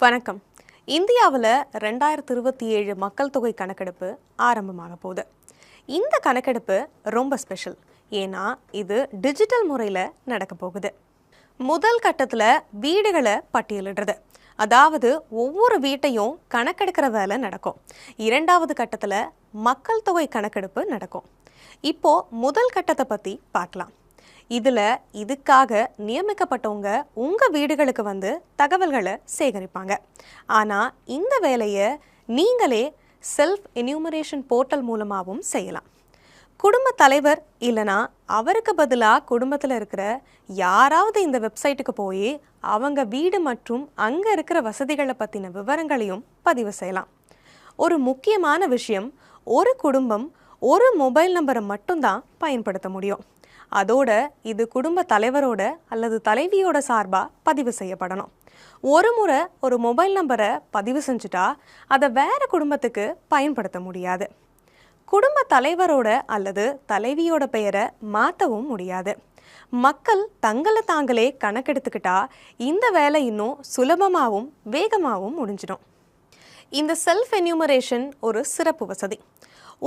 வணக்கம். இந்தியாவில் 2027 மக்கள் தொகை கணக்கெடுப்பு ஆரம்பமாக போகுது. இந்த கணக்கெடுப்பு ரொம்ப ஸ்பெஷல். ஏன்னா இது டிஜிட்டல் முறையில் நடக்க போகுது. முதல் கட்டத்தில் வீடுகளை பட்டியலிடுறது, அதாவது ஒவ்வொரு வீட்டையும் கணக்கெடுக்கிற வேலை நடக்கும். இரண்டாவது கட்டத்தில் மக்கள் தொகை கணக்கெடுப்பு நடக்கும். இப்போ முதல் கட்டத்தை பற்றி பார்க்கலாம். இதுக்காக நியமிக்கப்பட்டவங்க உங்கள் வீடுகளுக்கு வந்து தகவல்களை சேகரிப்பாங்க. ஆனால் இந்த வேலையை நீங்களே செல்ஃப் என்யூமரேஷன் போர்ட்டல் மூலமாகவும் செய்யலாம். குடும்ப தலைவர் இல்லைனா அவருக்கு பதிலாக குடும்பத்தில் இருக்கிற யாராவது இந்த வெப்சைட்டுக்கு போய் அவங்க வீடு மற்றும் அங்கே இருக்கிற வசதிகளை பற்றின விவரங்களையும் பதிவு செய்யலாம். ஒரு முக்கியமான விஷயம், ஒரு குடும்பம் ஒரு மொபைல் நம்பரை மட்டும்தான் பயன்படுத்த முடியும். அதோட இது குடும்ப தலைவரோட அல்லது தலைவியோட சார்பாக பதிவு செய்யப்படணும். ஒரு முறை ஒரு மொபைல் நம்பரை பதிவு செஞ்சுட்டா அதை வேற குடும்பத்துக்கு பயன்படுத்த முடியாது. குடும்ப தலைவரோட அல்லது தலைவியோட பெயரை மாற்றவும் முடியாது. மக்கள் தங்களை தாங்களே கணக்கெடுத்துக்கிட்டா இந்த வேலை இன்னும் சுலபமாகவும் வேகமாகவும் முடிஞ்சிடும். இந்த செல்ஃப் என்யூமரேஷன் ஒரு சிறப்பு வசதி.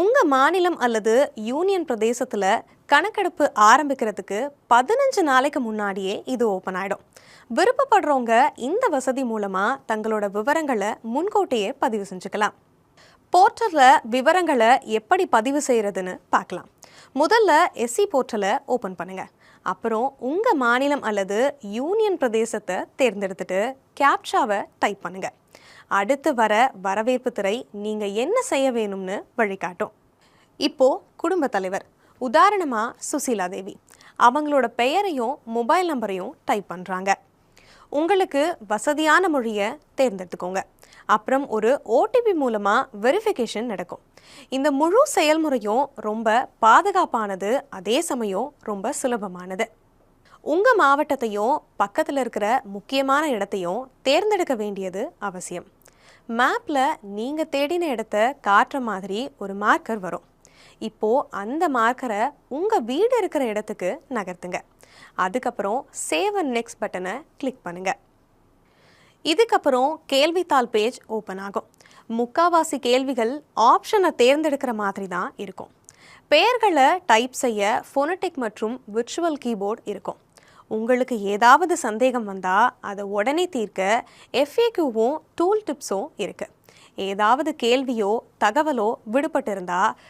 உங்கள் மாநிலம் அல்லது யூனியன் பிரதேசத்தில் கணக்கெடுப்பு ஆரம்பிக்கிறதுக்கு 15 நாளைக்கு முன்னாடியே இது ஓப்பன் ஆகிடும். விருப்பப்படுறவங்க இந்த வசதி மூலமாக தங்களோட விவரங்களை முன்கூட்டியே பதிவு செஞ்சுக்கலாம். போர்ட்டலில் விவரங்களை எப்படி பதிவு செய்கிறதுன்னு பார்க்கலாம். முதல்ல எஸ்சி போர்ட்டலை ஓப்பன் பண்ணுங்கள். அப்புறம் உங்கள் மாநிலம் அல்லது யூனியன் பிரதேசத்தை தேர்ந்தெடுத்துட்டு கேப்சாவை டைப் பண்ணுங்கள். அடுத்து வர வரவேற்பு திரை நீங்கள் என்ன செய்ய வேணும்னு வழிகாட்டும். இப்போது குடும்ப தலைவர், உதாரணமாக சுசீலா தேவி, அவங்களோட பெயரையும் மொபைல் நம்பரையும் டைப் பண்ணுறாங்க. உங்களுக்கு வசதியான மொழியை தேர்ந்தெடுத்துக்கோங்க. அப்புறம் ஒரு ஓடிபி மூலமாக வெரிஃபிகேஷன் நடக்கும். இந்த முழு செயல்முறையும் ரொம்ப பாதுகாப்பானது, அதே சமயம் ரொம்ப சுலபமானது. உங்கள் மாவட்டத்தையும் பக்கத்தில் இருக்கிற முக்கியமான இடத்தையும் தேர்ந்தெடுக்க வேண்டியது அவசியம். மேப்பில் நீங்கள் தேடின இடத்த காட்டுற மாதிரி ஒரு மார்க்கர் வரும். இப்போது அந்த மார்க்கரை உங்கள் வீடு இருக்கிற இடத்துக்கு நகர்த்துங்க. அதுக்கப்புறம் சேவ் அண்ட் நெக்ஸ்ட் பட்டனை கிளிக் பண்ணுங்கள். இதுக்கப்புறம் கேள்வித்தாள் பேஜ் ஓப்பன் ஆகும். முக்காவாசி கேள்விகள் ஆப்ஷனை தேர்ந்தெடுக்கிற மாதிரி தான் இருக்கும். பெயர்களை டைப் செய்ய ஃபோனடிக் மற்றும் விர்ச்சுவல் கீபோர்டு இருக்கும். உங்களுக்கு ஏதாவது சந்தேகம் வந்தால் அதை உடனே தீர்க்க FAQவும் டூல் டிப்ஸும் இருக்குது. ஏதாவது கேள்வியோ தகவலோ விடுபட்டு இருந்தால்